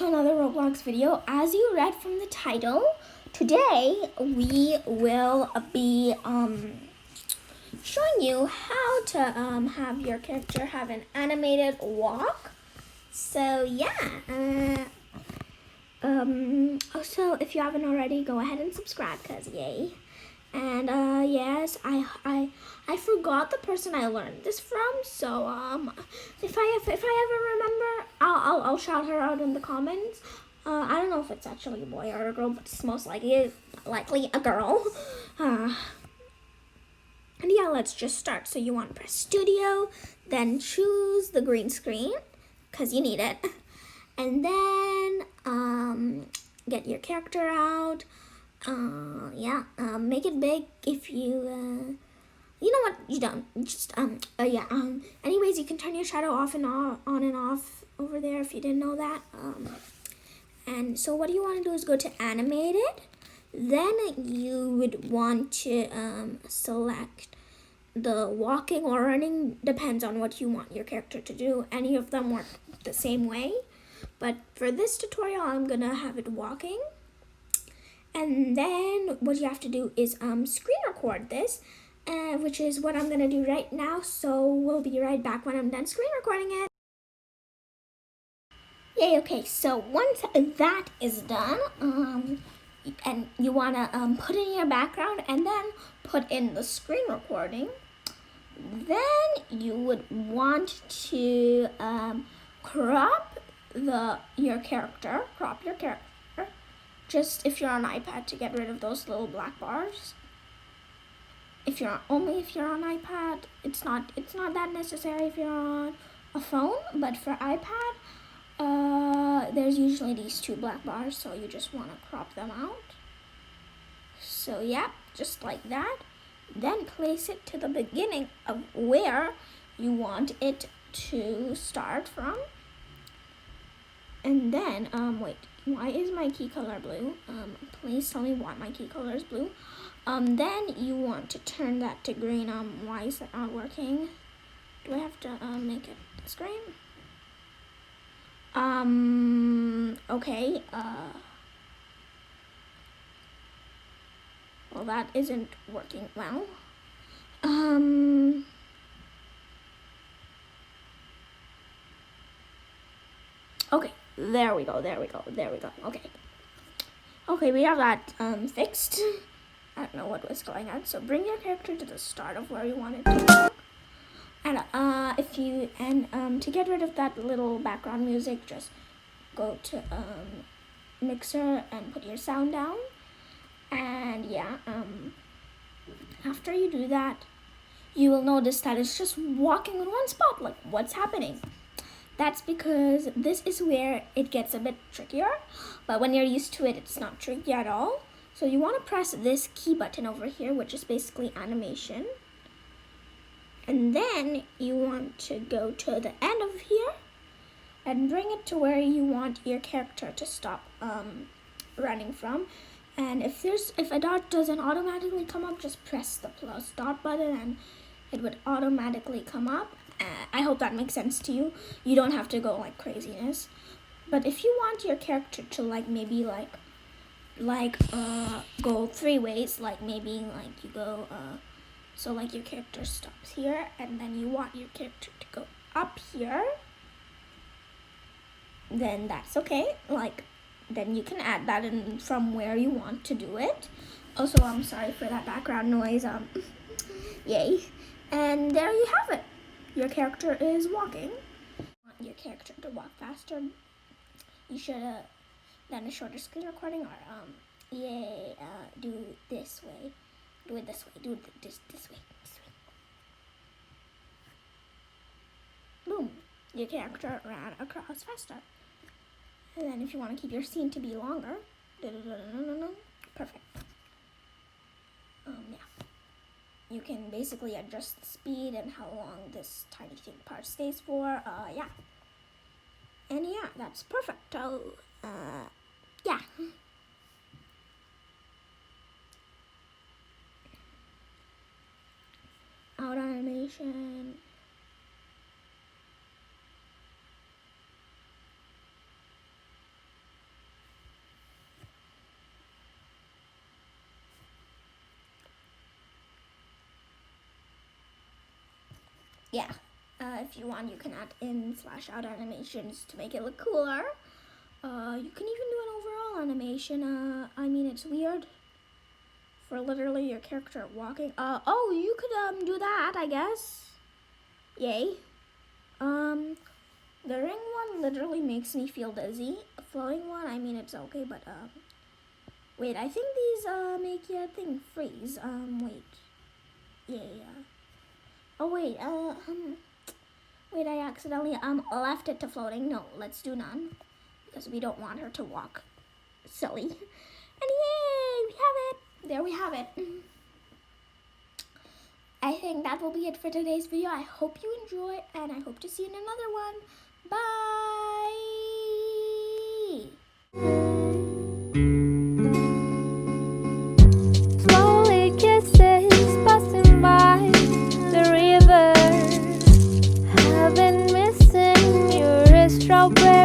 to another Roblox video. As you read from the title, today we will be showing you how to have your character have an animated walk. So yeah, also if you haven't already, go ahead and subscribe, cause yay. And yes, I forgot the person I learned this from. So if I ever remember, I'll shout her out in the comments. I don't know if it's actually a boy or a girl, but it's most likely a girl. And yeah, let's just start. So you want to press studio, then choose the green screen, cause you need it, and then get your character out. Make it big if you know what, you don't just anyways, you can turn your shadow off and on and off over there if you didn't know that. And so what you want to do is go to animated, then you would want to select the walking or running, depends on what you want your character to do. Any of them work the same way, but for this tutorial I'm gonna have it walking. And then what you have to do is screen record this, which is what I'm gonna do right now. So we'll be right back when I'm done screen recording it. Yay, okay, so once that is done, and you wanna put in your background and then put in the screen recording, then you would want to crop your character. Just if you're on iPad, to get rid of those little black bars. If you're on iPad, it's not that necessary if you're on a phone, but for iPad, there's usually these two black bars, so you just want to crop them out. So yeah, just like that. Then place it to the beginning of where you want it to start from. And then, wait, why is my key color blue? Please tell me why my key color is blue. Then you want to turn that to green. Why is that not working? Do I have to make it this green? Okay, well, that isn't working well. Okay, there we go. Okay, we have that fixed. I don't know what was going on. So bring your character to the start of where you want it to walk. And to get rid of that little background music, just go to mixer and put your sound down. And yeah, after you do that, you will notice that it's just walking in one spot. Like, what's happening? That's because this is where it gets a bit trickier, but when you're used to it, it's not tricky at all. So you want to press this key button over here, which is basically animation. And then you want to go to the end of here and bring it to where you want your character to stop running from. And if a dot doesn't automatically come up, just press the plus dot button and it would automatically come up. I hope that makes sense to you. You don't have to go like craziness. But if you want your character to maybe go three ways, you go so your character stops here and then you want your character to go up here, then that's okay. Then you can add that in from where you want to do it. Also, I'm sorry for that background noise. Yay. And there you have it. Your character is walking. Want your character to walk faster, you should have done a shorter screen recording, or do it this way. Do it this way. Do it this way. Boom. Your character ran across faster. And then if you want to keep your scene to be longer, perfect. Yeah. You can basically adjust the speed and how long this tiny thing part stays for. Yeah. And yeah, that's perfect. Yeah. Out animation. yeah, if you want, you can add in slash out animations to make it look cooler. You can even do an overall animation. I mean, it's weird for literally your character walking. Oh, you could do that, I guess. Yay. The ring one literally makes me feel dizzy. A flowing one, I mean, it's okay, but wait, I think these make your thing freeze. Wait. Yeah. Oh wait, wait, I accidentally left it to floating. No, let's do none, because we don't want her to walk silly. And yay, we have it. There we have it. I think that will be it for today's video. I hope you enjoy, and I hope to see you in another one. Bye. Slowly kisses passing by the river. Have been missing your strawberry.